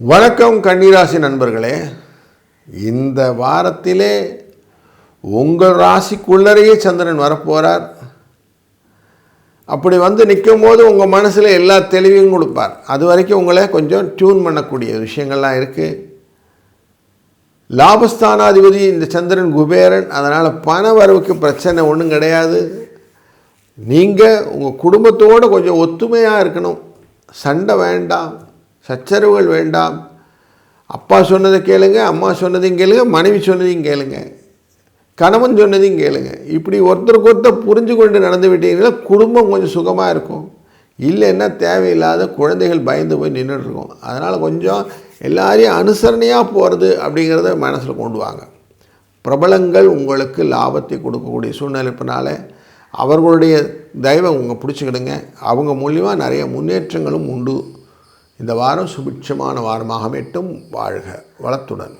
வணக்கம் கன்னிராசி நண்பர்களே. இந்த வாரத்திலே உங்கள் ராசிக்குள்ளரையே சந்திரன் வரப்போகிறார். அப்படி வந்து நிற்கும் போது உங்கள் மனசில் எல்லா தெளிவையும் கொடுப்பார். அது வரைக்கும் உங்களை கொஞ்சம் டியூன் பண்ணக்கூடிய விஷயங்கள்லாம் இருக்குது. லாபஸ்தானாதிபதி இந்த சந்திரன் குபேரன், அதனால் பண வரவுக்கு பிரச்சனை ஒன்றும் கிடையாது. நீங்கள் உங்கள் குடும்பத்தோடு கொஞ்சம் ஒத்துமையாக இருக்கணும். சண்டை வேண்டாம், சச்சரவுகள் வேண்டாம். அப்பா சொன்னதை கேளுங்க, அம்மா சொன்னதையும் கேளுங்க, மனைவி சொன்னதையும் கேளுங்க, கணவன் சொன்னதையும் கேளுங்க. இப்படி ஒருத்தருக்கு ஒருத்தர் புரிஞ்சு கொண்டு நடந்து விட்டீங்கன்னா குடும்பம் கொஞ்சம் சுகமாக இருக்கும். இல்லைன்னா தேவையில்லாத குழந்தைகள் பயந்து போய் நின்றுட்டுருக்கோம். அதனால் கொஞ்சம் எல்லாரையும் அனுசரணையாக போகிறது அப்படிங்கிறத மனசில் கொண்டு வாங்க. பிரபலங்கள் உங்களுக்கு லாபத்தை கொடுக்கக்கூடிய சூழ்நிலைப்பினால அவர்களுடைய தெய்வம் உங்கள் பிடிச்சிக்கிடுங்க. அவங்க மூலியமாக நிறைய முன்னேற்றங்களும் உண்டு. இந்த வாரம் சுபிட்சமான வாரமாக மட்டும் வாழ்க. வளத்துடன்.